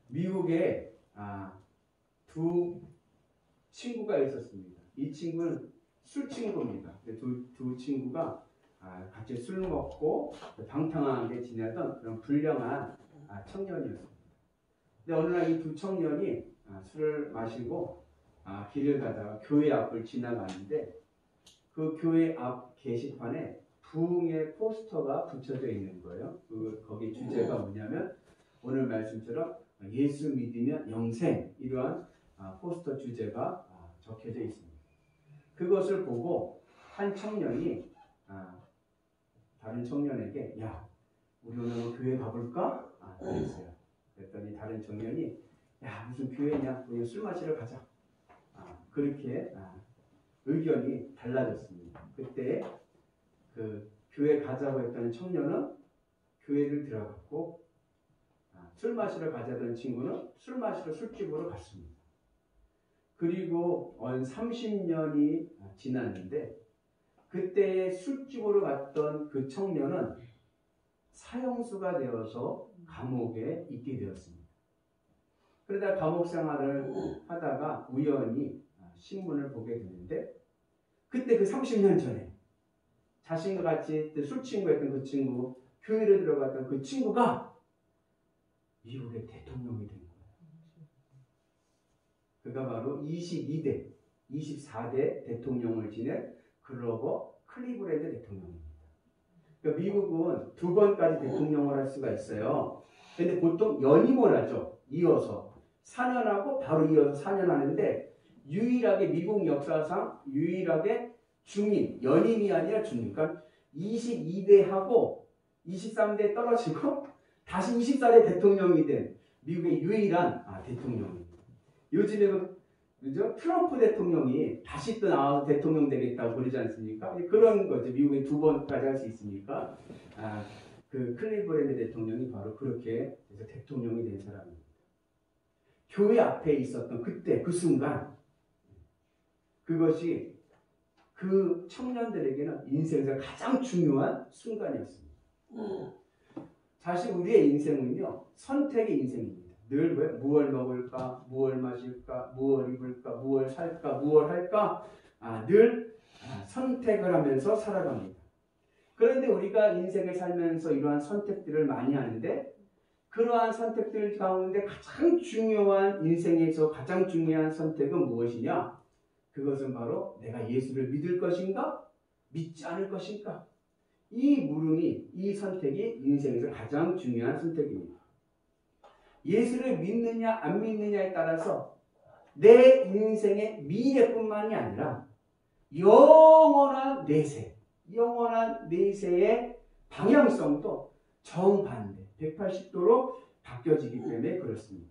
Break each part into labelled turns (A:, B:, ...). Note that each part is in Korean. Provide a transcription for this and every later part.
A: 미국에 두 친구가 있었습니다. 이 친구는 술 친구입니다. 두 친구가 같이 술 먹고 방탕하게 지내던 그런 불량한 청년이었습니다. 근데 어느 날 이 두 청년이 술을 마시고 길을 가다가 교회 앞을 지나가는데 그 교회 앞 게시판에 부흥의 포스터가 붙여져 있는 거예요. 거기 주제가 뭐냐면 오늘 말씀처럼 예수 믿으면 영생, 이러한 포스터 주제가 적혀져 있습니다. 그것을 보고 한 청년이 다른 청년에게 야, 우리 오늘 교회 가볼까? 그랬어요. 그랬더니 다른 청년이 야, 무슨 교회냐? 우리 술 마시러 가자. 그렇게 의견이 달라졌습니다. 그때 그 교회 가자고 했던 청년은 교회를 들어갔고 술 마시러 가자던 친구는 술 마시러 술집으로 갔습니다. 그리고 30년이 지났는데 그때 술집으로 갔던 그 청년은 사형수가 되어서 감옥에 있게 되었습니다. 그러다 감옥 생활을 하다가 우연히 신문을 보게 됐는데 그때 그 30년 전에 자신과 같이 술 친구였던 그 친구, 교회를 들어갔던 그 친구가 미국의 대통령이 된 거예요. 그가 바로 22대, 24대 대통령을 지낸 글로버 클리브랜드 대통령입니다. 그러니까 미국은 2번까지 대통령을 할 수가 있어요. 근데 보통 연임을 하죠. 이어서 4년 하고 바로 이어서 4년 하는데 유일하게 미국 역사상 유일하게 중임, 연임이 아니라 중임. 그러니까 22대하고 23대 떨어지고 다시 24대 대통령이 된 미국의 유일한 대통령입니다. 요즘에 그죠? 트럼프 대통령이 다시 또 나와서 대통령 되겠다고 그러지 않습니까? 그런 거죠. 미국에 2번까지 할 수 있으니까. 그 클리브랜드 대통령이 바로 그렇게 해서 대통령이 된 사람입니다. 교회 앞에 있었던 그때 그 순간 그것이 그 청년들에게는 인생에서 가장 중요한 순간이었습니다. 사실 우리의 인생은요 선택의 인생입니다. 늘 왜? 무엇을 먹을까? 무엇을 마실까? 무엇을 입을까? 무엇을 살까? 무엇을 할까? 늘 선택을 하면서 살아갑니다. 그런데 우리가 인생을 살면서 이러한 선택들을 많이 하는데 그러한 선택들 가운데 가장 중요한 인생에서 가장 중요한 선택은 무엇이냐? 그것은 바로 내가 예수를 믿을 것인가? 믿지 않을 것인가? 이 물음이, 이 선택이 인생에서 가장 중요한 선택입니다. 예수를 믿느냐 안 믿느냐에 따라서 내 인생의 미래뿐만이 아니라 영원한 내세, 영원한 내세의 방향성도 정반대, 180도로 바뀌어지기 때문에 그렇습니다.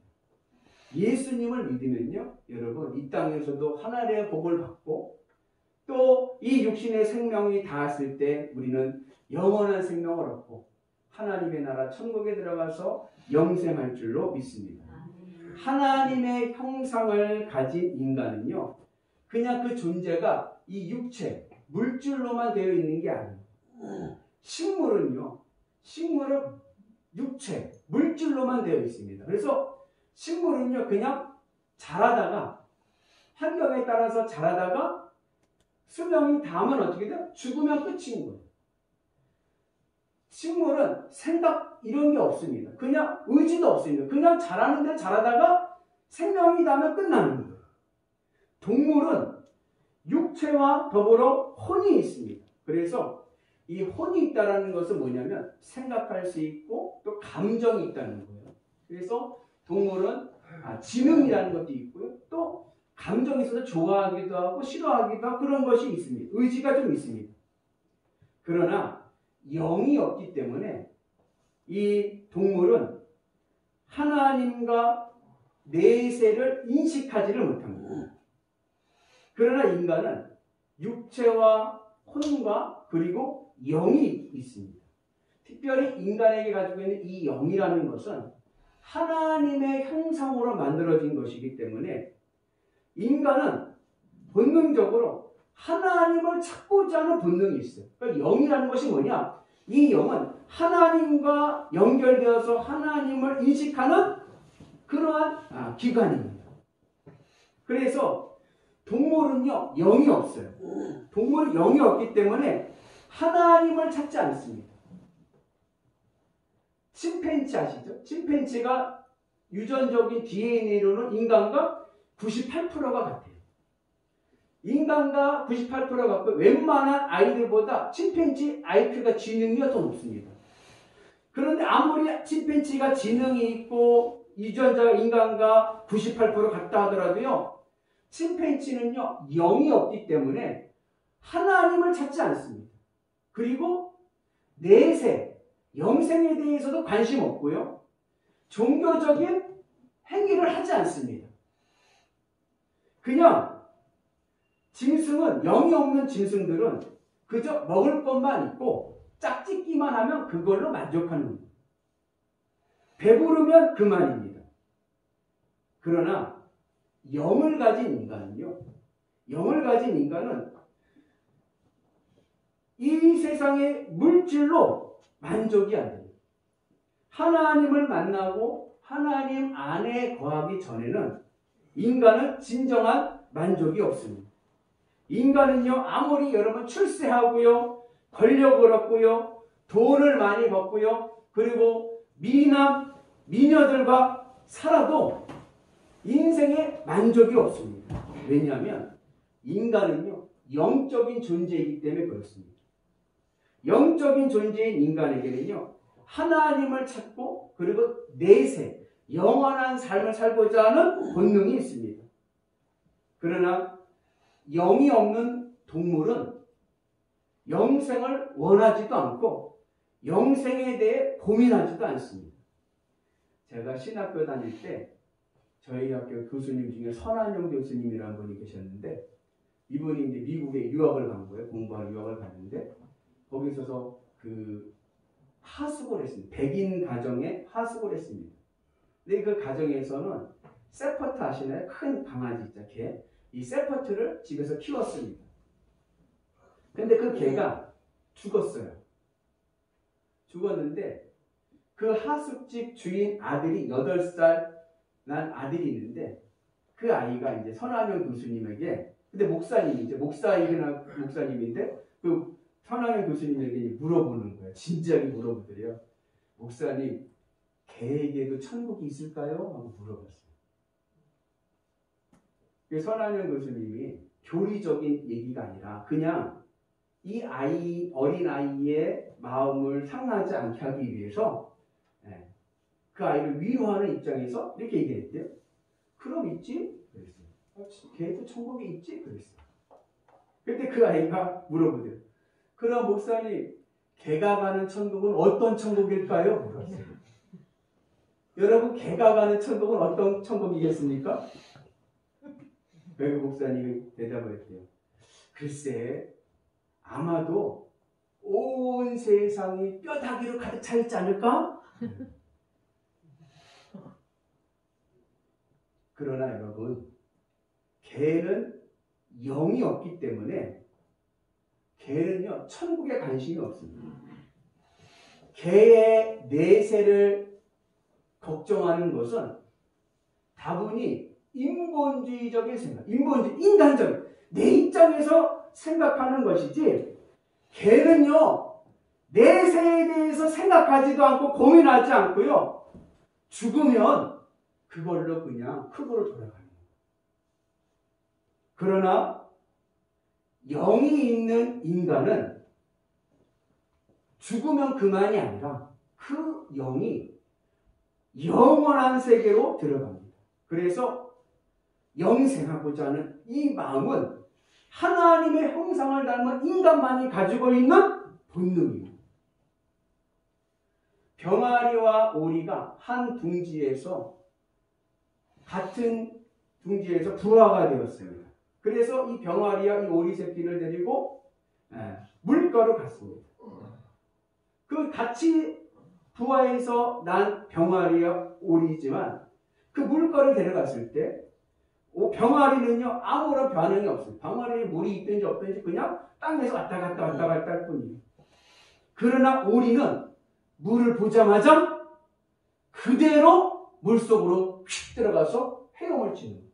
A: 예수님을 믿으면요, 여러분 이 땅에서도 하나님의 복을 받고 또 이 육신의 생명이 닿았을 때 우리는 영원한 생명을 얻고 하나님의 나라 천국에 들어가서 영생할 줄로 믿습니다. 하나님의 형상을 가진 인간은요, 그냥 그 존재가 이 육체, 물질로만 되어 있는 게 아니에요. 식물은요, 식물은 육체, 물질로만 되어 있습니다. 그래서 식물은요, 그냥 자라다가, 환경에 따라서 자라다가 수명이 닿으면 어떻게 돼요? 죽으면 끝인 거예요. 식물은 생각 이런 게 없습니다. 그냥 의지도 없습니다. 그냥 자라는 데 자라다가 생명이 닿으면 끝나는 거예요. 동물은 육체와 더불어 혼이 있습니다. 그래서 이 혼이 있다는 것은 뭐냐면 생각할 수 있고 또 감정이 있다는 거예요. 그래서 동물은 지능이라는 것도 있고요. 또 감정이 있어서 좋아하기도 하고 싫어하기도 하고 그런 것이 있습니다. 의지가 좀 있습니다. 그러나 영이 없기 때문에 이 동물은 하나님과 내세를 인식하지를 못합니다. 그러나 인간은 육체와 혼과 그리고 영이 있습니다. 특별히 인간에게 가지고 있는 이 영이라는 것은 하나님의 형상으로 만들어진 것이기 때문에 인간은 본능적으로 하나님을 찾고자 하는 본능이 있어요. 그러니까 영이라는 것이 뭐냐? 이 영은 하나님과 연결되어서 하나님을 인식하는 그러한 기관입니다. 그래서 동물은요, 영이 없어요. 동물은 영이 없기 때문에 하나님을 찾지 않습니다. 침팬치 아시죠? 침팬치가 유전적인 DNA로는 인간과 98%가 같아요. 인간과 98%가 같고 웬만한 아이들보다 침팬치 IQ가 지능이 더 높습니다. 그런데 아무리 침팬치가 지능이 있고 유전자가 인간과 98% 같다 하더라도요. 침팬치는요. 영이 없기 때문에 하나님을 찾지 않습니다. 그리고 내세, 영생에 대해서도 관심 없고요. 종교적인 행위를 하지 않습니다. 그냥 짐승은, 영이 없는 짐승들은 그저 먹을 것만 있고 짝짓기만 하면 그걸로 만족하는 겁니다. 배부르면 그만입니다. 그러나 영을 가진 인간은요. 영을 가진 인간은 이 세상의 물질로 만족이 안 됩니다. 하나님을 만나고 하나님 안에 거하기 전에는 인간은 진정한 만족이 없습니다. 인간은요, 아무리 여러분 출세하고요, 권력을 얻고요, 돈을 많이 벌고요, 그리고 미남, 미녀들과 살아도 인생에 만족이 없습니다. 왜냐하면 인간은요, 영적인 존재이기 때문에 그렇습니다. 영적인 존재인 인간에게는요, 하나님을 찾고 그리고 내세, 영원한 삶을 살고자 하는 본능이 있습니다. 그러나 영이 없는 동물은 영생을 원하지도 않고 영생에 대해 고민하지도 않습니다. 제가 신학교 다닐 때 저희 학교 교수님 중에 선한영 교수님이라는 분이 계셨는데 이분이 이제 미국에 유학을 간 거예요. 공부하러 유학을 갔는데 거기 있어서 하숙을 했습니다. 백인 가정에 하숙을 했습니다. 근데 그 가정에서는 세퍼트 아시나요? 큰 강아지 있죠, 개. 이 세퍼트를 집에서 키웠습니다. 근데 그 개가 죽었어요. 죽었는데 그 하숙집 주인 아들이 8살 난 아들이 있는데 그 아이가 이제 선한영 교수님에게 근데 목사님인데 그 선한영 교수님에게 물어보는 거예요. 진지하게 물어보더래요. 목사님, 개에게도 천국이 있을까요? 하고 물어봤어요. 선한영 교수님이 교리적인 얘기가 아니라 그냥 이 어린 아이의 마음을 상하지 않게 하기 위해서 그 아이를 위로하는 입장에서 이렇게 얘기했대요. 그럼 있지? 그랬어요. 걔도 천국에 있지? 그랬어요. 그때 그 아이가 물어보대요. 그럼 목사님, 개가 가는 천국은 어떤 천국일까요? 물었어요. 여러분, 개가 가는 천국은 어떤 천국이겠습니까? 외국 목사님이 대답을 했대요. 글쎄, 아마도 온 세상이 뼈다귀로 가득 차 있지 않을까? 그러나 여러분, 개는 영이 없기 때문에 개는요, 천국에 관심이 없습니다. 개의 내세를 걱정하는 것은 다분히 인본주의적인 생각, 인간적인 내 입장에서 생각하는 것이지 개는요, 내세에 대해서 생각하지도 않고 고민하지 않고요, 죽으면 그걸로 그냥 흙으로 돌아가는 거예요. 그러나 영이 있는 인간은 죽으면 그만이 아니라 그 영이 영원한 세계로 들어갑니다. 그래서 영생하고자 하는 이 마음은 하나님의 형상을 닮은 인간만이 가지고 있는 본능입니다. 병아리와 오리가 한 둥지에서 같은 둥지에서 부화가 되었습니다. 그래서 이 병아리와 이 오리 새끼를 데리고 물가로 갔습니다. 그 같이 부화해서 난 병아리와 오리지만 그 물가를 데려갔을 때 병아리는요 아무런 반응이 없습니다. 병아리에 물이 있든지 없든지 그냥 땅에서 왔다 갔다 할 뿐이에요. 그러나 오리는 물을 보자마자 그대로 물속으로 휙 들어가서 헤엄을 치는 거예요.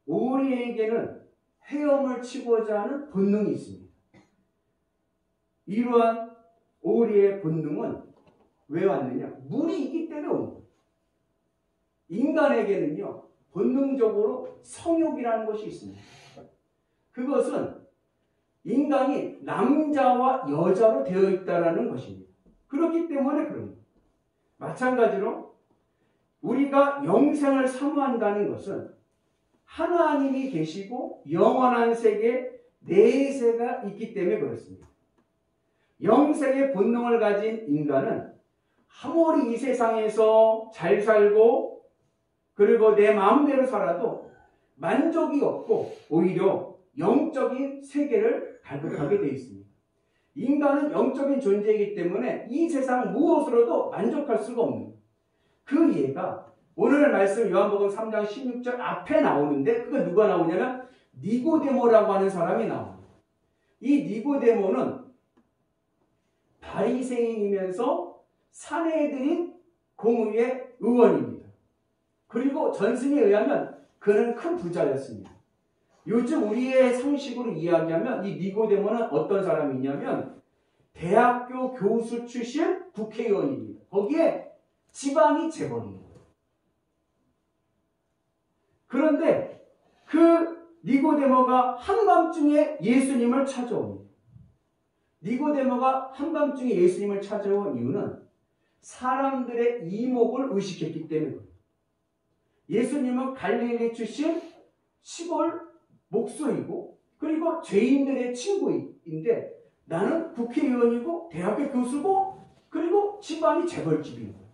A: 오리에게는 헤엄을 치고자 하는 본능이 있습니다. 이러한 오리의 본능은 왜 왔느냐? 물이 있기 때문에 온 거예요. 인간에게는요, 본능적으로 성욕이라는 것이 있습니다. 그것은 인간이 남자와 여자로 되어 있다는 것입니다. 그렇기 때문에 그런 거예요. 마찬가지로 우리가 영생을 사모한다는 것은 하나님이 계시고 영원한 세계 내세가 있기 때문에 그렇습니다. 영생의 본능을 가진 인간은 아무리 이 세상에서 잘 살고 그리고 내 마음대로 살아도 만족이 없고 오히려 영적인 세계를 갈급하게 되어 있습니다. 인간은 영적인 존재이기 때문에 이 세상 무엇으로도 만족할 수가 없는 거예요. 그 예가 오늘 말씀 요한복음 3장 16절 앞에 나오는데 그거 누가 나오냐면 니고데모라고 하는 사람이 나옵니다. 이 니고데모는 바리새인이면서 사내들인 공의회 의원입니다. 그리고 전승에 의하면 그는 큰 부자였습니다. 요즘 우리의 상식으로 이야기하면 이 니고데모는 어떤 사람이냐면 대학교 교수 출신 국회의원입니다. 거기에 지방이 재벌입니다. 그런데 그 니고데모가 한밤중에 예수님을 찾아옵니다. 니고데모가 한밤중에 예수님을 찾아온 이유는 사람들의 이목을 의식했기 때문에 예수님은 갈릴리 출신 시골 목소이고 그리고 죄인들의 친구인데 나는 국회의원이고 대학교 교수고 그리고 집안이 재벌집인 거예요.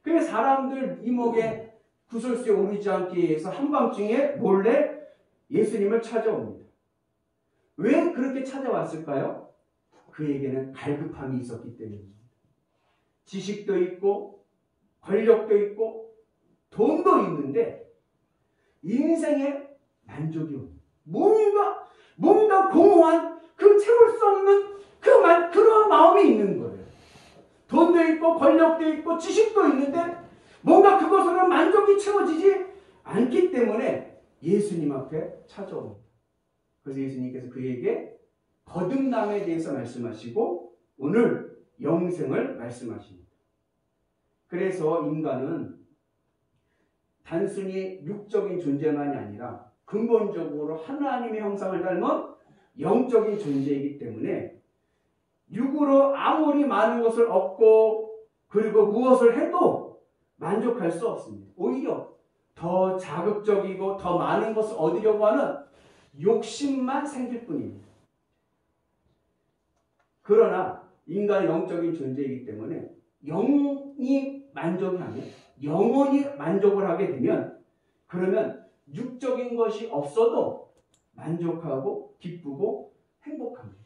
A: 그래서 사람들 이목에 구설수에 오르지 않기 위해서 한밤중에 몰래 예수님을 찾아옵니다. 왜 그렇게 찾아왔을까요? 그에게는 갈급함이 있었기 때문입니다. 지식도 있고 권력도 있고 돈도 있는데 인생에 만족이 없는 뭔가 공허한 그 채울 수 없는 그런 마음이 있는 거예요. 돈도 있고 권력도 있고 지식도 있는데 뭔가 그것으로 만족이 채워지지 않기 때문에 예수님 앞에 찾아옵니다. 그래서 예수님께서 그에게 거듭남에 대해서 말씀하시고 오늘 영생을 말씀하십니다. 그래서 인간은 단순히 육적인 존재만이 아니라 근본적으로 하나님의 형상을 닮은 영적인 존재이기 때문에 육으로 아무리 많은 것을 얻고 그리고 무엇을 해도 만족할 수 없습니다. 오히려 더 자극적이고 더 많은 것을 얻으려고 하는 욕심만 생길 뿐입니다. 그러나 인간은 영적인 존재이기 때문에 영이 만족이 하면 영원히 만족을 하게 되면 그러면 육적인 것이 없어도 만족하고 기쁘고 행복합니다.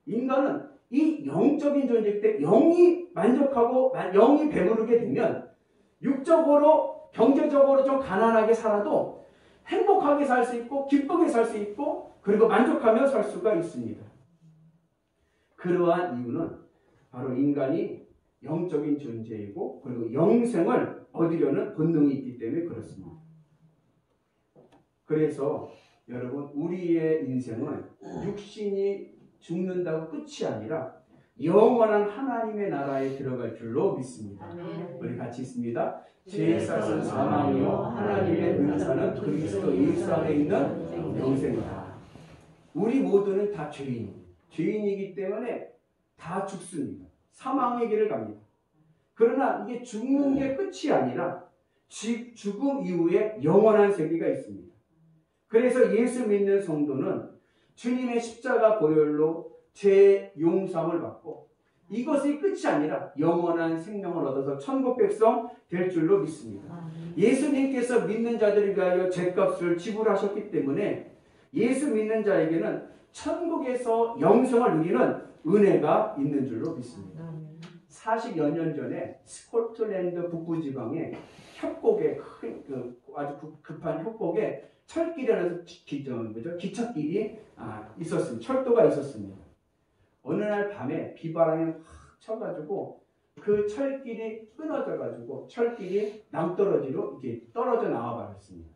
A: 인간은 이 영적인 존재이기 때문에 영이 만족하고 영이 배부르게 되면 육적으로 경제적으로 좀 가난하게 살아도 행복하게 살 수 있고 기쁘게 살 수 있고 그리고 만족하며 살 수가 있습니다. 그러한 이유는 바로 인간이 영적인 존재이고 그리고 영생을 얻으려는 본능이 있기 때문에 그렇습니다. 그래서 여러분 우리의 인생은 육신이 죽는다고 끝이 아니라 영원한 하나님의 나라에 들어갈 줄로 믿습니다. 우리 같이 있습니다. 죄의 싹은 사망이요 하나님의 은사는 그리스도 예수 안에 있는 영생이다. 우리 모두는 다 죄인이기 때문에 다 죽습니다. 사망의 길을 갑니다. 그러나 이게 죽는 게 끝이 아니라 죽음 이후에 영원한 세계가 있습니다. 그래서 예수 믿는 성도는 주님의 십자가 보혈로 죄 용서함을 받고 이것이 끝이 아니라 영원한 생명을 얻어서 천국 백성 될 줄로 믿습니다. 예수님께서 믿는 자들을 위하여 죄값을 지불하셨기 때문에 예수 믿는 자에게는 천국에서 영생을 누리는 은혜가 있는 줄로 믿습니다. 40여 년 전에 스코틀랜드 북부지방에 협곡에 아주 급한 협곡에 철길이라서 기찻길이 있었습니다. 철도가 있었습니다. 어느 날 밤에 비바람이 확 쳐가지고 그 철길이 끊어져가지고 철길이 낭떠러지로 이렇게 떨어져 나와버렸습니다.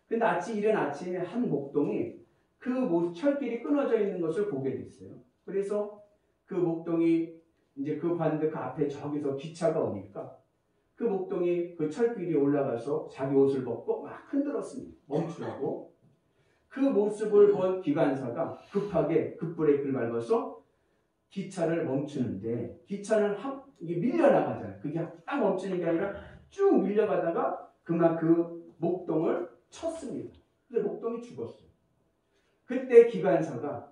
A: 근데 이른 아침에 한 목동이 그 철길이 끊어져 있는 것을 보게 됐어요. 그래서 그 목동이 이제 그 봤는데 그 앞에 저기서 기차가 오니까 그 목동이 그 철길이 올라가서 자기 옷을 벗고 막 흔들었습니다. 멈추라고. 그 모습을 본 기관사가 급하게 급브레이크를 밟아서 기차를 멈추는데 기차는 이게 밀려나가잖아요. 그게 딱 멈추는 게 아니라 쭉 밀려가다가 그만 그 목동을 쳤습니다. 근데 목동이 죽었어요. 그때 기관사가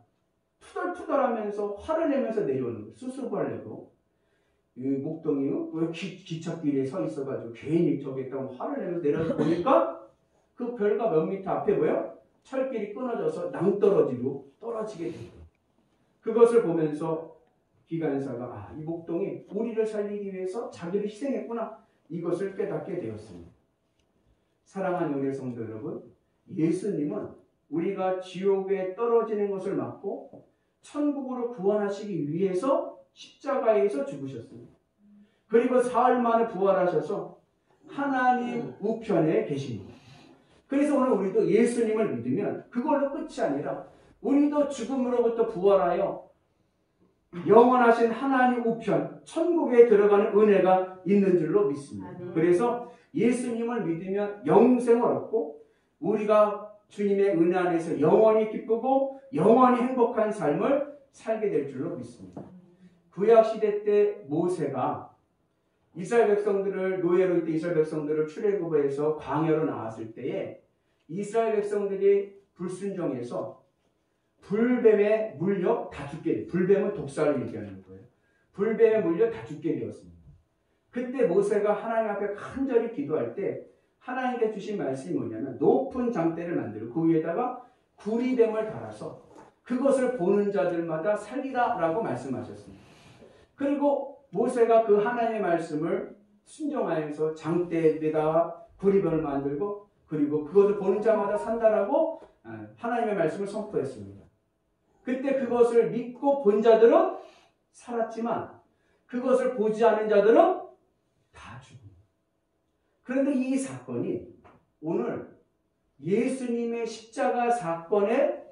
A: 투덜투덜하면서 화를 내면서 내려오는 거예요. 수습하려고. 이 목동이 왜 기찻길에 서 있어가지고 괜히 저기 있다고 화를 내면서 내려서 보니까 그 별과 몇 미터 앞에 뭐예요? 철길이 끊어져서 낭떠러지로 떨어지게 돼요. 그것을 보면서 기관사가 이 목동이 우리를 살리기 위해서 자기를 희생했구나. 이것을 깨닫게 되었습니다. 사랑하는 우리 성도 여러분, 예수님은 우리가 지옥에 떨어지는 것을 막고 천국으로 구원하시기 위해서 십자가에서 죽으셨습니다. 그리고 사흘 만에 부활하셔서 하나님 우편에 계십니다. 그래서 오늘 우리도 예수님을 믿으면 그걸로 끝이 아니라 우리도 죽음으로부터 부활하여 영원하신 하나님 우편, 천국에 들어가는 은혜가 있는 줄로 믿습니다. 그래서 예수님을 믿으면 영생을 얻고 우리가 주님의 은혜 안에서 영원히 기쁘고 영원히 행복한 삶을 살게 될 줄로 믿습니다. 구약시대 때 모세가 이스라엘 백성들을 노예로 있던 이스라엘 백성들을 출애굽해서 광야로 나왔을 때에 이스라엘 백성들이 불순종해서 불뱀에 물려 다 죽게 돼요. 불뱀은 독사를 얘기하는 거예요. 불뱀에 물려 다 죽게 되었습니다. 그때 모세가 하나님 앞에 간절히 기도할 때 하나님께 주신 말씀이 뭐냐면 높은 장대를 만들고 그 위에다가 구리뱀을 달아서 그것을 보는 자들마다 살리라 라고 말씀하셨습니다. 그리고 모세가 그 하나님의 말씀을 순종하여서 장대에다가 구리뱀을 만들고 그리고 그것을 보는 자마다 산다라고 하나님의 말씀을 선포했습니다. 그때 그것을 믿고 본 자들은 살았지만 그것을 보지 않은 자들은 다 죽습니다. 그런데 이 사건이 오늘 예수님의 십자가 사건의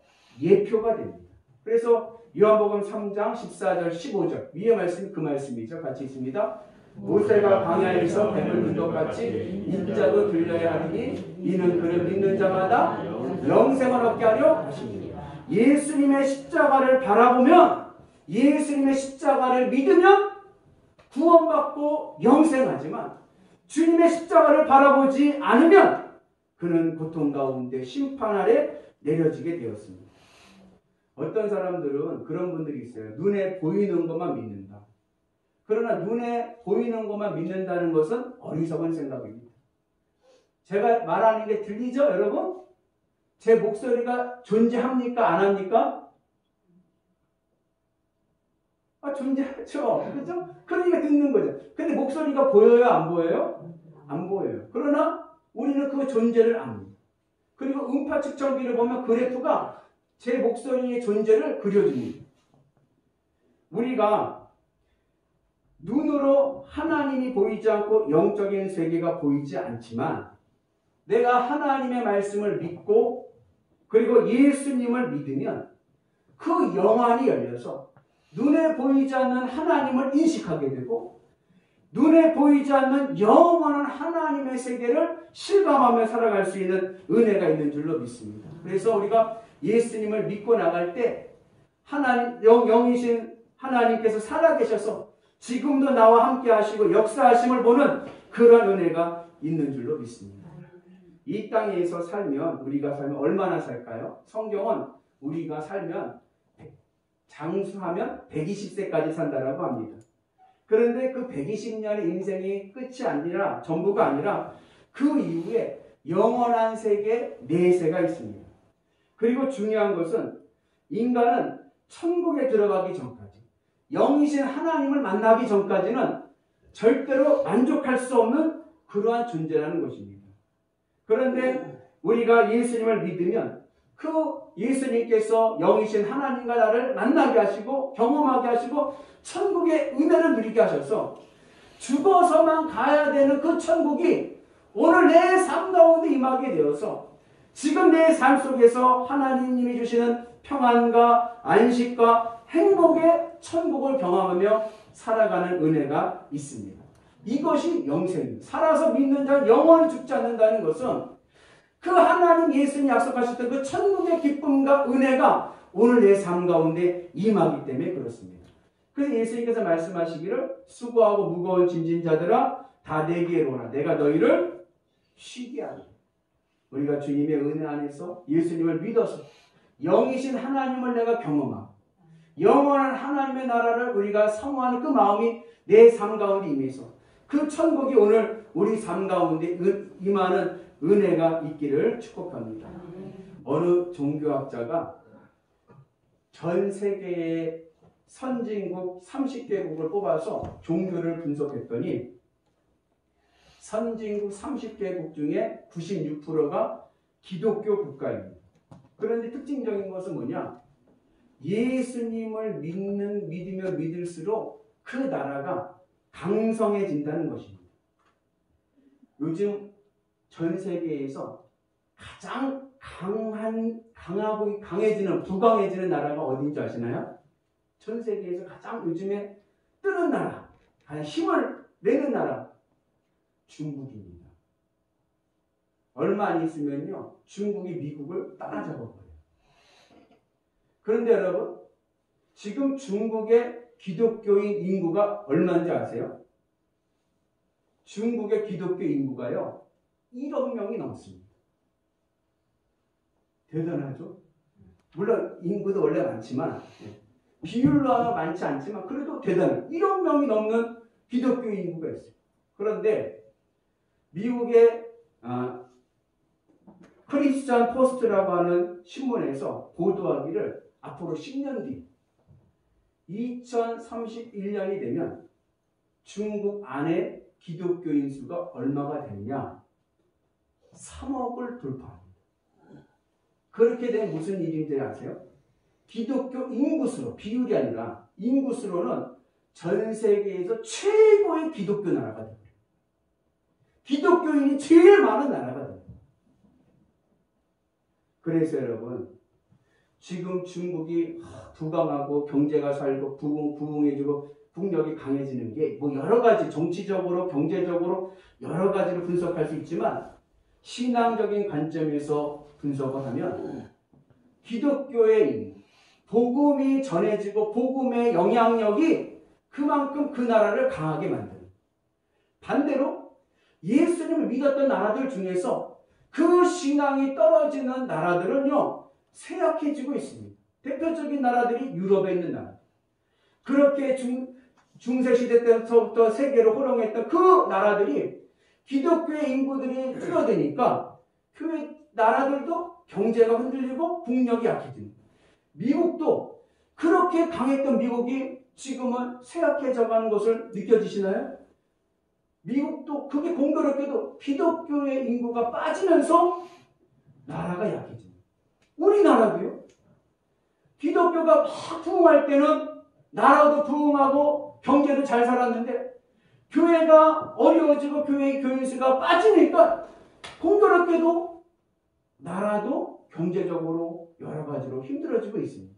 A: 예표가 됩니다. 그래서 요한복음 3장 14절 15절 위의 말씀이 그 말씀이죠. 같이 있습니다. 모세가 광야에서 뱀을 든 것 같이 인자도 들려야 하니 이는 그를 믿는 자마다 영생을 얻게 하려 하십니다. 예수님의 십자가를 바라보면 예수님의 십자가를 믿으면 구원받고 영생하지만 주님의 십자가를 바라보지 않으면 그는 고통 가운데 심판 아래 내려지게 되었습니다. 어떤 사람들은 그런 분들이 있어요. 눈에 보이는 것만 믿는다. 그러나 눈에 보이는 것만 믿는다는 것은 어리석은 생각입니다. 제가 말하는 게 들리죠, 여러분? 제 목소리가 존재합니까? 안 합니까? 존재하죠. 그죠? 그러니까 듣는 거죠. 근데 목소리가 보여요? 안 보여요? 안 보여요. 그러나 우리는 그 존재를 압니다. 그리고 음파 측정기를 보면 그래프가 제 목소리의 존재를 그려줍니다. 우리가 눈으로 하나님이 보이지 않고 영적인 세계가 보이지 않지만 내가 하나님의 말씀을 믿고 그리고 예수님을 믿으면 그 영안이 열려서 눈에 보이지 않는 하나님을 인식하게 되고 눈에 보이지 않는 영원한 하나님의 세계를 실감하며 살아갈 수 있는 은혜가 있는 줄로 믿습니다. 그래서 우리가 예수님을 믿고 나갈 때 하나님, 영이신 하나님께서 살아계셔서 지금도 나와 함께 하시고 역사하심을 보는 그런 은혜가 있는 줄로 믿습니다. 이 땅에서 살면 우리가 살면 얼마나 살까요? 성경은 우리가 살면 장수하면 120세까지 산다라고 합니다. 그런데 그 120년의 인생이 끝이 아니라 전부가 아니라 그 이후에 영원한 세계 내세가 있습니다. 그리고 중요한 것은 인간은 천국에 들어가기 전까지 영이신 하나님을 만나기 전까지는 절대로 만족할 수 없는 그러한 존재라는 것입니다. 그런데 우리가 예수님을 믿으면 그 예수님께서 영이신 하나님과 나를 만나게 하시고 경험하게 하시고 천국의 은혜를 누리게 하셔서 죽어서만 가야 되는 그 천국이 오늘 내 삶 가운데 임하게 되어서 지금 내 삶 속에서 하나님이 주시는 평안과 안식과 행복의 천국을 경험하며 살아가는 은혜가 있습니다. 이것이 영생입니다. 살아서 믿는 자는 영원히 죽지 않는다는 것은 그 하나님 예수님 약속하셨던 그 천국의 기쁨과 은혜가 오늘 내 삶 가운데 임하기 때문에 그렇습니다. 그래서 예수님께서 말씀하시기를 수고하고 무거운 짐진 자들아 다 내게로 오라 내가 너희를 쉬게 하리라. 우리가 주님의 은혜 안에서 예수님을 믿어서 영이신 하나님을 내가 경험하고 영원한 하나님의 나라를 우리가 사모하는 그 마음이 내 삶 가운데 임해서 그 천국이 오늘 우리 삶 가운데 임하는 은혜가 있기를 축복합니다. 어느 종교학자가 전 세계의 선진국 30개국을 뽑아서 종교를 분석했더니 선진국 30개국 중에 96%가 기독교 국가입니다. 그런데 특징적인 것은 뭐냐? 예수님을 믿으며 믿을수록 그 나라가 강성해진다는 것입니다. 요즘 전 세계에서 가장 강하고 강해지는, 부강해지는 나라가 어딘지 아시나요? 전 세계에서 가장 요즘에 뜨는 나라, 가장 힘을 내는 나라, 중국입니다. 얼마 안 있으면요, 중국이 미국을 따라잡아버려요. 그런데 여러분, 지금 중국의 기독교인 인구가 얼마인지 아세요? 중국의 기독교 인구가요, 1억 명이 넘습니다. 대단하죠? 물론 인구도 원래 많지만 비율로 하면 많지 않지만 그래도 대단해요. 1억 명이 넘는 기독교 인구가 있어요. 그런데 미국의 크리스천 포스트라고 하는 신문에서 보도하기를 앞으로 10년 뒤 2031년이 되면 중국 안에 기독교인 수가 얼마가 되느냐? 3억을 돌파합니다. 그렇게 되면 무슨 일인지 아세요? 기독교 인구수로, 비율이 아니라 인구수로는 전 세계에서 최고의 기독교 나라가 됩니다. 기독교인이 제일 많은 나라가 됩니다. 그래서 여러분, 지금 중국이 부강하고 경제가 살고 부흥해지고 국력이 강해지는 게 뭐 여러 가지 정치적으로 경제적으로 여러 가지로 분석할 수 있지만 신앙적인 관점에서 분석을 하면 기독교의 복음이 전해지고 복음의 영향력이 그만큼 그 나라를 강하게 만드는, 반대로 예수님을 믿었던 나라들 중에서 그 신앙이 떨어지는 나라들은요 쇠약해지고 있습니다. 대표적인 나라들이 유럽에 있는 나라, 그렇게 중세시대 때부터 세계로 호령했던 그 나라들이 기독교의 인구들이 줄어드니까 그 나라들도 경제가 흔들리고 국력이 약해집니다. 미국도 그렇게 강했던 미국이 지금은 쇠약해져가는 것을 느껴지시나요? 미국도 그게 공교롭게도 기독교의 인구가 빠지면서 나라가 약해집니다. 우리나라도요. 기독교가 막 부흥할 때는 나라도 부흥하고 경제도 잘 살았는데 교회가 어려워지고 교회의 교인수가 빠지니까 공교롭게도 나라도 경제적으로 여러 가지로 힘들어지고 있습니다.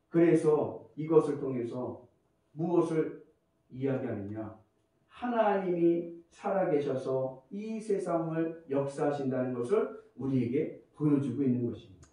A: 그래서 이것을 통해서 무엇을 이야기하느냐? 하나님이 살아계셔서 이 세상을 역사하신다는 것을 우리에게 보여주고 있는 것입니다.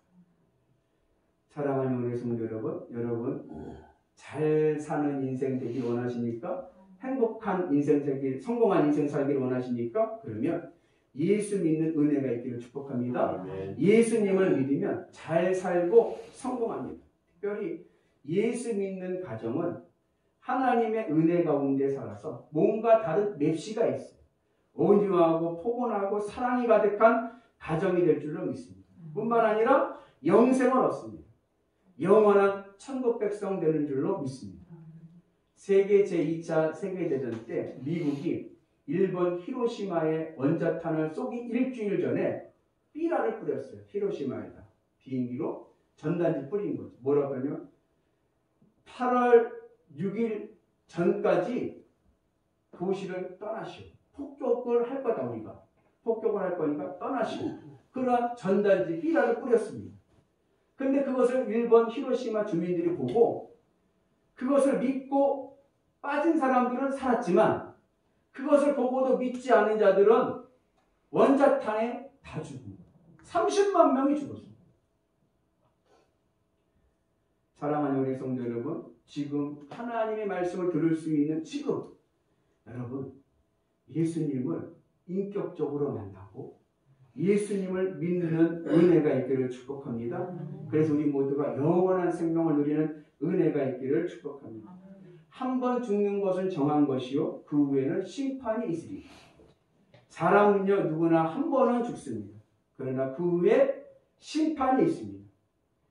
A: 사랑하는 우리 성도 여러분 잘 사는 인생 되기 원하십니까? 행복한 인생 살기, 성공한 인생 살기를 원하십니까? 그러면 예수 믿는 은혜가 있기를 축복합니다. 예수님을 믿으면 잘 살고 성공합니다. 특별히 예수 믿는 가정은 하나님의 은혜 가운데 살아서 뭔가 다른 맵시가 있어요. 온유하고 포근하고 사랑이 가득한 가정이 될 줄로 믿습니다. 뿐만 아니라 영생을 얻습니다. 영원한 천국 백성 되는 줄로 믿습니다. 세계 제2차 세계대전 때 미국이 일본 히로시마에 원자탄을 쏘기 일주일 전에 삐라를 뿌렸어요. 히로시마에다. 비행기로 전단지 뿌린 거죠. 뭐라고 하냐면 8월 6일 전까지 도시를 떠나시오. 폭격을 할 거다 우리가. 폭격을 할 거니까 떠나시오. 그러한 전단지 삐라를 뿌렸습니다. 근데 그것을 일본 히로시마 주민들이 보고 그것을 믿고 빠진 사람들은 살았지만 그것을 보고도 믿지 않은 자들은 원자탄에 다 죽은 거예요. 30만 명이 죽었습니다. 사랑하는 우리 성도 여러분, 지금 하나님의 말씀을 들을 수 있는 지금 여러분 예수님을 인격적으로 만나고 예수님을 믿는 은혜가 있기를 축복합니다. 그래서 우리 모두가 영원한 생명을 누리는 은혜가 있기를 축복합니다. 한 번 죽는 것은 정한 것이요 그 후에는 심판이 있으리. 사람은요 누구나 한 번은 죽습니다. 그러나 그 후에 심판이 있습니다.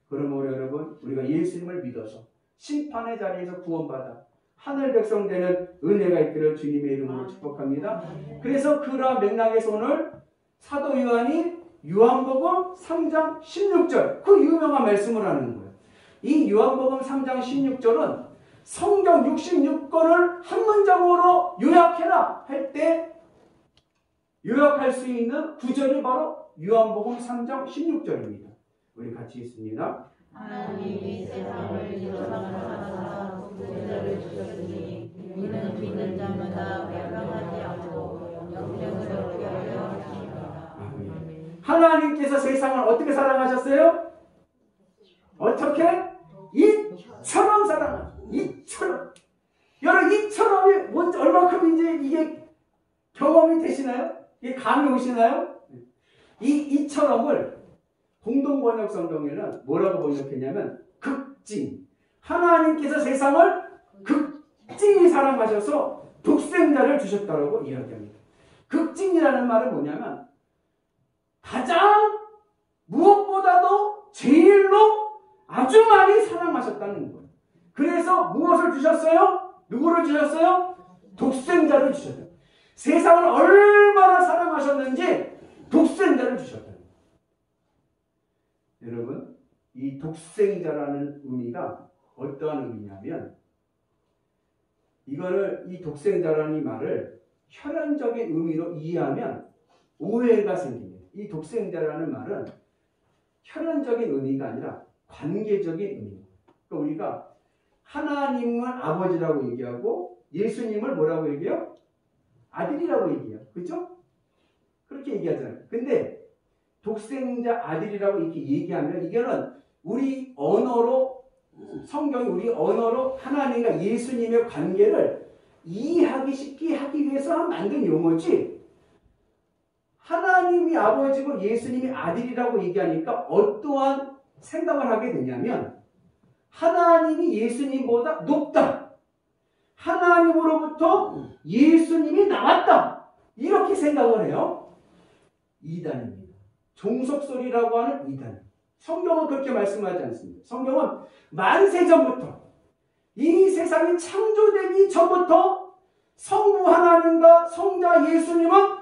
A: 그러므로 여러분 우리가 예수님을 믿어서 심판의 자리에서 구원받아 하늘 백성 되는 은혜가 있기를 주님의 이름으로 축복합니다. 그래서 그러한 맥락에서 오늘 사도 요한이 요한복음 3장 16절 그 유명한 말씀을 하는 거예요. 이 요한복음 3장 16절은 성경 66권을 한 문장으로 요약해라 할 때 요약할 수 있는 구절이 바로 요한복음 3장 16절입니다. 우리 같이 읽습니다.
B: 하나님이 세상을 이처럼 사랑하사 독생자를 주셨으니 이는 믿는 자마다 멸망하지 않고 영생을 얻게 하려 하십니다.
A: 하나님께서 세상을 어떻게 사랑하셨어요? 어떻게? 이처럼 사랑하셨어요. 이처럼. 여러분 이처럼이 얼마큼 이게 경험이 되시나요? 이게 감이 오시나요? 이처럼을 공동번역 성경에는 뭐라고 번역했냐면 극진. 하나님께서 세상을 극진히 사랑하셔서 독생자를 주셨다고 이야기합니다. 극진이라는 말은 뭐냐면 가장 무엇보다도 제일로 아주 많이 사랑하셨다는 거예요. 그래서 무엇을 주셨어요? 누구를 주셨어요? 독생자를 주셨어요. 세상을 얼마나 사랑하셨는지 독생자를 주셨다. 여러분, 이 독생자라는 의미가 어떠한 의미냐면 이 독생자라는 이 말을 혈연적인 의미로 이해하면 오해가 생깁니다. 이 독생자라는 말은 혈연적인 의미가 아니라 관계적인 의미입니다. 그러니까 우리가 하나님을 아버지라고 얘기하고 예수님을 뭐라고 얘기해요? 아들이라고 얘기해요. 그렇죠? 그렇게 얘기하잖아요. 근데 독생자 아들이라고 이렇게 얘기하면 이거는 우리 언어로 성경이 우리 언어로 하나님과 예수님의 관계를 이해하기 쉽게 하기 위해서 만든 용어지 하나님이 아버지고 예수님이 아들이라고 얘기하니까 어떠한 생각을 하게 되냐면 하나님이 예수님보다 높다. 하나님으로부터 예수님이 나왔다. 이렇게 생각을 해요. 이단입니다. 종속설이라고 하는 이단. 성경은 그렇게 말씀하지 않습니다. 성경은 만세전부터 이 세상이 창조되기 전부터 성부 하나님과 성자 예수님은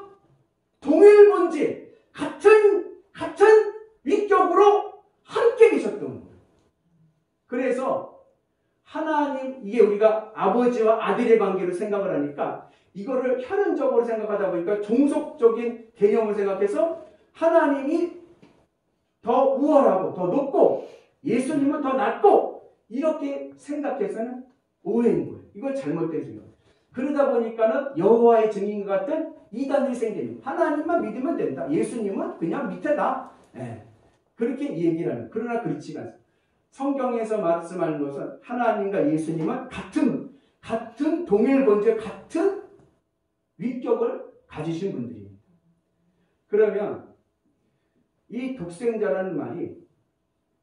A: 동일 본질, 같은 위격으로 함께 계셨던 거예요. 그래서 하나님, 이게 우리가 아버지와 아들의 관계로 생각을 하니까 이거를 혈연적으로 생각하다 보니까 종속적인 개념을 생각해서 하나님이 더 우월하고 더 높고 예수님은 더 낮고 이렇게 생각해서는 오해인 거예요. 이걸 잘못된 생각. 그러다 보니까는 여호와의 증인과 같은 이단이 생기는. 하나님만 믿으면 된다. 예수님은 그냥 밑에다. 그렇게 얘기를 하는. 그러나 그렇지가 않습니다. 성경에서 말씀하는 것은 하나님과 예수님은 같은 동일 본질, 같은 위격을 가지신 분들입니다. 그러면 이 독생자라는 말이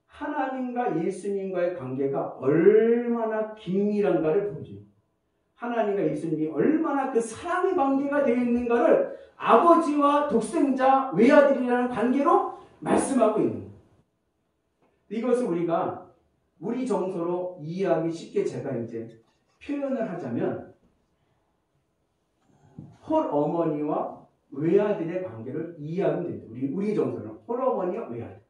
A: 하나님과 예수님과의 관계가 얼마나 긴밀한가를 보여줍니다. 하나님과 예수님이 얼마나 그 사랑의 관계가 되어 있는가를 아버지와 독생자 외아들이라는 관계로 말씀하고 있는 거예요. 이것을 우리가 우리 정서로 이해하기 쉽게 제가 이제 표현을 하자면 홀 어머니와 외아들의 관계를 이해하면 됩니다. 우리 정서로. 홀어머니와 외아들.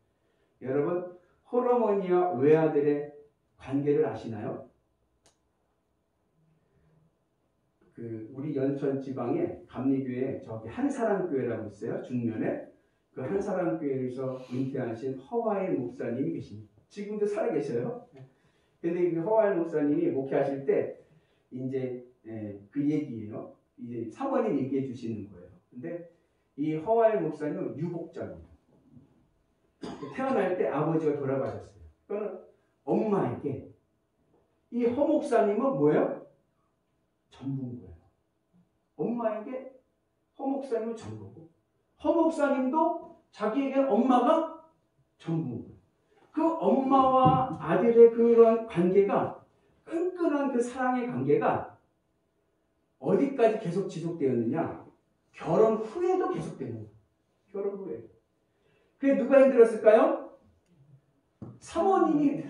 A: 여러분, 홀어머니와 외아들의 관계를 아시나요? 우리 연천 지방에 감리교회 저기 한사랑교회라고 있어요. 중면에. 그 한사랑교회에서 은퇴하신 허화일 목사님이 계십니다. 지금도 살아계셔요. 근데 그 허화일 목사님이 목회하실 때 이제 그 얘기예요. 이제 사모님 얘기해 주시는 거예요. 근데 이 허화일 목사님은 유복자입니다. 태어날 때 아버지가 돌아가셨어요. 그러니까 엄마에게 이 허 목사님은 뭐예요? 전부인 거예요. 엄마에게 허 목사님은 전부고 허 목사님도 자기에게 엄마가 전부인 거예요. 그 엄마와 아들의 그런 관계가 끈끈한 그 사랑의 관계가 어디까지 계속 지속되었느냐? 결혼 후에도 계속되는 거예요. 결혼 후에. 그게 누가 힘들었을까요? 사모님이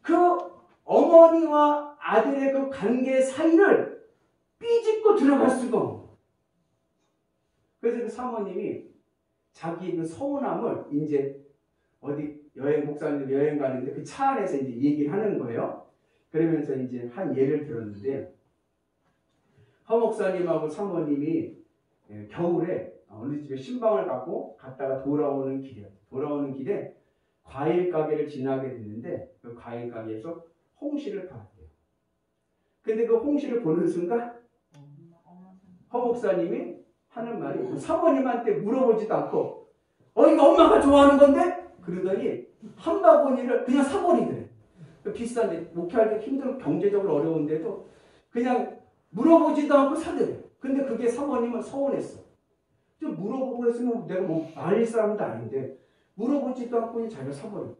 A: 그 어머니와 아들의 그 관계 사이를 삐집고 들어갈 수가 없는. 그래서 그 사모님이 자기 그 서운함을 이제 어디 목사님들 여행 가는데 그 차 안에서 이제 얘기를 하는 거예요. 그러면서 이제 한 예를 들었는데, 허 목사님하고 사모님이 겨울에 어느 집에 신방을 갖고 갔다가 돌아오는 길에 과일 가게를 지나게 됐는데 그 과일 가게에서 홍시를 팔았대요. 근데 그 홍시를 보는 순간 허 목사님이 하는 말이 사모님한테 물어보지도 않고 이거 엄마가 좋아하는 건데? 그러더니 한 바구니를 그냥 사버리더래. 비싼데 목회할 때 힘들고 경제적으로 어려운데도 그냥 물어보지도 않고 사더래. 근데 그게 사모님은 서운했어. 좀 물어보고 했으면 내가 뭐 말릴 사람도 아닌데 물어보지도 않고 그냥 자기가 사버려.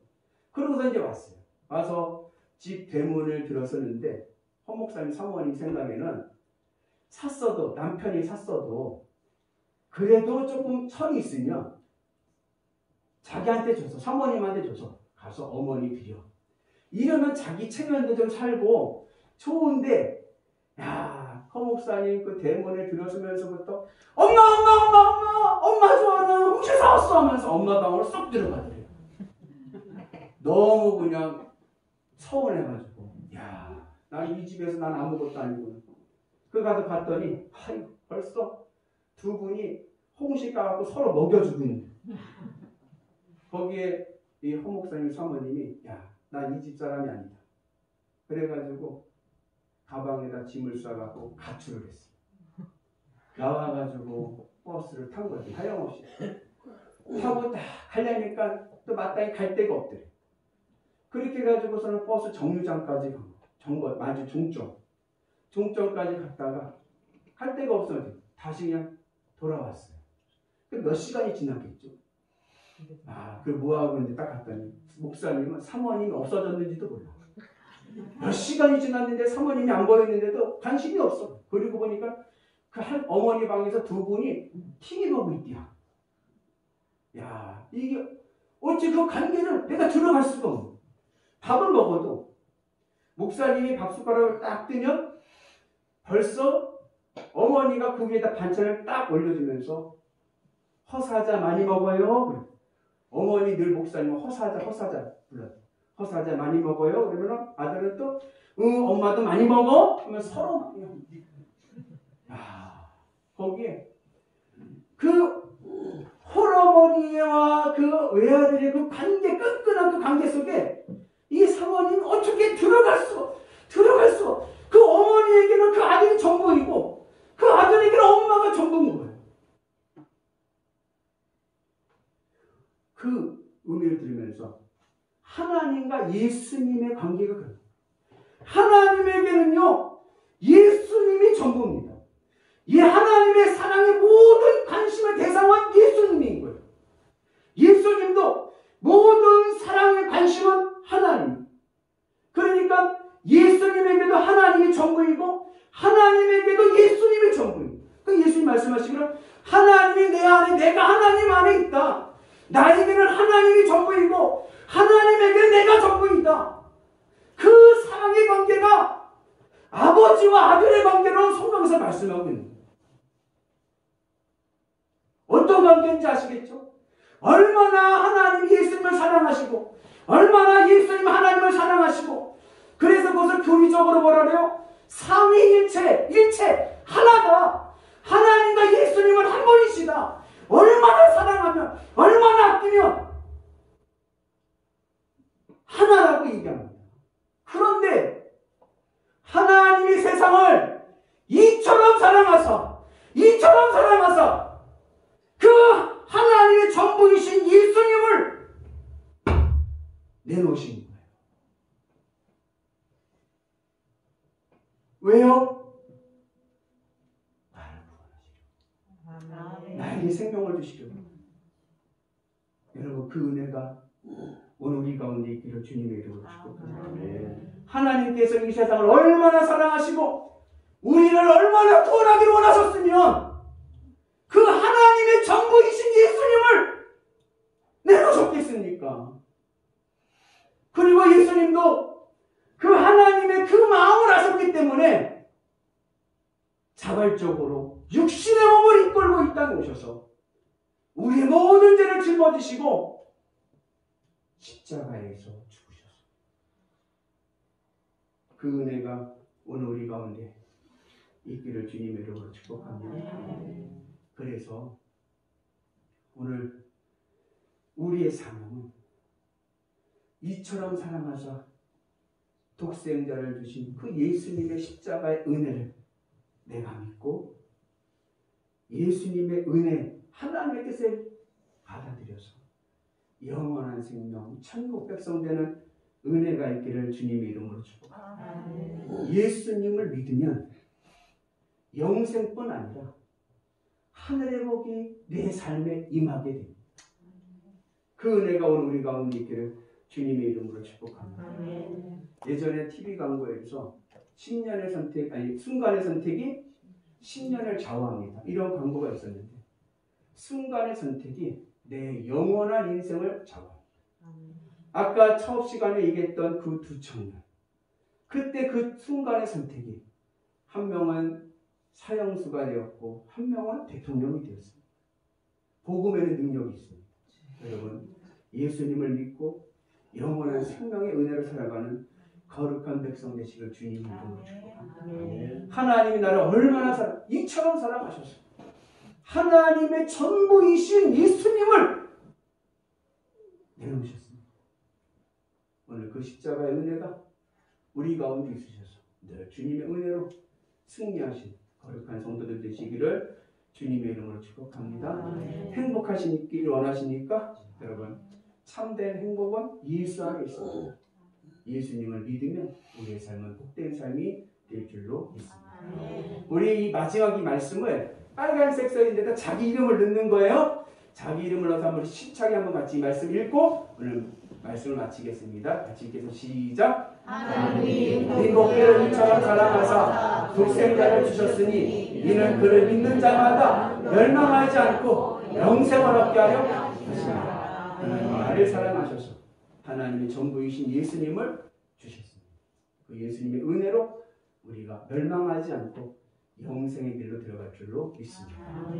A: 그러고서 이제 왔어요. 와서 집 대문을 들어섰는데 허 목사님 사모님 생각에는 남편이 샀어도 그래도 조금 철이 있으면 자기한테 줘서 사모님한테 줘서 가서 어머니 드려. 이러면 자기 체면도 좀 살고 좋은데 허 목사님 그 대문에 들어서면서부터 엄마 좋아하는 홍시 사왔어 하면서 엄마 방으로 쏙 들어가더래요. 너무 그냥 서운해가지고 난 이 집에서 난 아무것도 아니고 그 가서 봤더니 벌써 두 분이 홍시 까갖고 서로 먹여주고 있는. 거기에 이 허 목사님 사모님이 난 이 집 사람이 아니다. 그래가지고 가방에다 짐을 싸갖고 가출을 했어. 나와가지고 버스를 탄 거지. 하염없이 타고 딱 가려니까 또 마땅히 갈 데가 없더래. 그렇게 해가지고서는 버스 정류장까지 간 거야. 마주 종점까지 갔다가 갈 데가 없어서 다시 그냥 돌아왔어요. 몇 시간이 지났겠죠. 그걸 뭐하고 있는데 딱 갔더니 목사님은 사모님이 없어졌는지도 몰라. 몇 시간이 지났는데 사모님이 안 보였는데도 관심이 없어. 그리고 보니까 그 한 어머니 방에서 두 분이 TV 보고 있디야. 이게 어찌 그 관계를 내가 들어갈 수가 없어. 밥을 먹어도 목사님이 밥숟가락을 딱 뜨면 벌써 어머니가 그 위에다 반찬을 딱 올려주면서 허사자 많이 먹어요. 어머니 늘 목사님은 허사자 불러요. 허사자 많이 먹어요. 그러면 아들은 또 엄마도 많이 먹어. 하면 서로 거기에 그 홀어머니와 그 외아들의 그 관계 끈끈한 그 관계 속에 이 사모님은 어떻게 들어갈 수가 그 어머니에게는 그 아들이 전부이고 그 아들에게는 엄마가 전부인 거예요. 그 의미를 들으면서 하나님과 예수님의 관계가 그래요. 하나님에게는요 예수님이 전부입니다. 이 하나님의 사랑의 모든 관심의 대상은 예수님인 거예요. 예수님도 모든 사랑의 관심은 하나님. 그러니까 예수님에게도 하나님이 전부이고 하나님에게도 예수님이 전부입니다. 그러니까 예수님 말씀하시기를 하나님이 내 안에 내가 하나님 안에 있다. 나에게는 하나님이 전부이고 하나님에게는 내가 전부이다. 그 사랑의 관계가 아버지와 아들의 관계로 성경에서 말씀하고 있는 거예요. 어떤 어떤 관계인지 아시겠죠? 얼마나 하나님 예수님을 사랑하시고 얼마나 예수님 하나님을 사랑하시고 그래서 그것을 교리적으로 뭐라 그래요? 삼위일체, 일체, 하나다. 하나님과 예수님은 한 분이시다. 얼마나 사랑하면 얼마나 아끼면 하나라고 얘기합니다. 그런데 하나님이 세상을 이처럼 사랑하사 그 하나님의 전부이신 예수님을 내놓으신 거예요. 왜요? 나를 구원하시려고. 나에게 생명을 주시려고. 여러분 그 은혜가 오늘 우리 가운데 있기를 주님의 이름으로 축복합니다. 하나님께서 이 세상을 얼마나 사랑하시고 우리를 얼마나 구원하기를 원하셨으면 그 하나님의 전부이신 예수님을 내놓으셨겠습니까? 그리고 예수님도 그 하나님의 그 마음을 하셨기 때문에 자발적으로 육신의 몸을 이끌고 이 땅에 오셔서 우리의 모든 죄를 짊어지시고 십자가에서 죽으셨습니다. 그 은혜가 오늘 우리 가운데 있기를 주님의 이름으로 축복합니다. 그래서 오늘 우리의 사명은 이처럼 사랑하사 독생자를 주신 그 예수님의 십자가의 은혜를 내가 믿고 예수님의 은혜 하나님의 뜻을 받아들여서 영원한 생명 천국 백성 되는 은혜가 있기를 주님의 이름으로 축복합니다. 예수님을 믿으면 영생뿐 아니라 하늘의 복이 내 삶에 임하게 됩니다. 그 은혜가 오늘 우리 가운데 있기를 주님의 이름으로 축복합니다. 예전에 TV 광고에서 10년의 선택, 순간의 선택이 10년을 좌우합니다. 이런 광고가 있었는데 순간의 선택이 내 영원한 인생을 좌우합니다. 아까 처음 시간에 얘기했던 그 두 청년, 그때 그 순간의 선택이 한 명은 사형수가 되었고 한 명은 대통령이 되었습니다. 복음에는 능력이 있습니다. 여러분 예수님을 믿고 영원한 생명의 은혜를 살아가는 거룩한 백성 되시길 주님 이름으로 축복합니다. 하나님이 나를 얼마나 이처럼 사랑하셨어요. 하나님의 전부이신 예수님을 내놓으셨습니다. 오늘 그 십자가의 은혜가 우리 가운데 있으셔서 늘 주님의 은혜로 승리하신 거룩한 성도들 되시기를 주님의 이름으로 축복합니다. 행복하시길 원하시니까 여러분 참된 행복은 예수 안에 있습니다. 예수님을 믿으면 우리의 삶은 복된 삶이 될 줄로 믿습니다. 우리 이 마지막 이 말씀을 빨간색 써있는데다 자기 이름을 넣는 거예요. 자기 이름을 넣어서 한번 힘차게 한번 같이 말씀 읽고 오늘 말씀을 마치겠습니다. 같이 읽겠습니다. 시작.
B: 하나님이
A: 네 복되를 이처럼 사랑하사 독생자를 주셨으니 이는 그를 믿는 자마다 멸망하지 않고 영생을 얻게 하려 하시니라. 하나님 나를 사랑하셔서 하나님의 전부이신 예수님을 주셨습니다. 그 예수님의 은혜로 우리가 멸망하지 않고 영생의 길로 들어갈 줄로 믿습니다.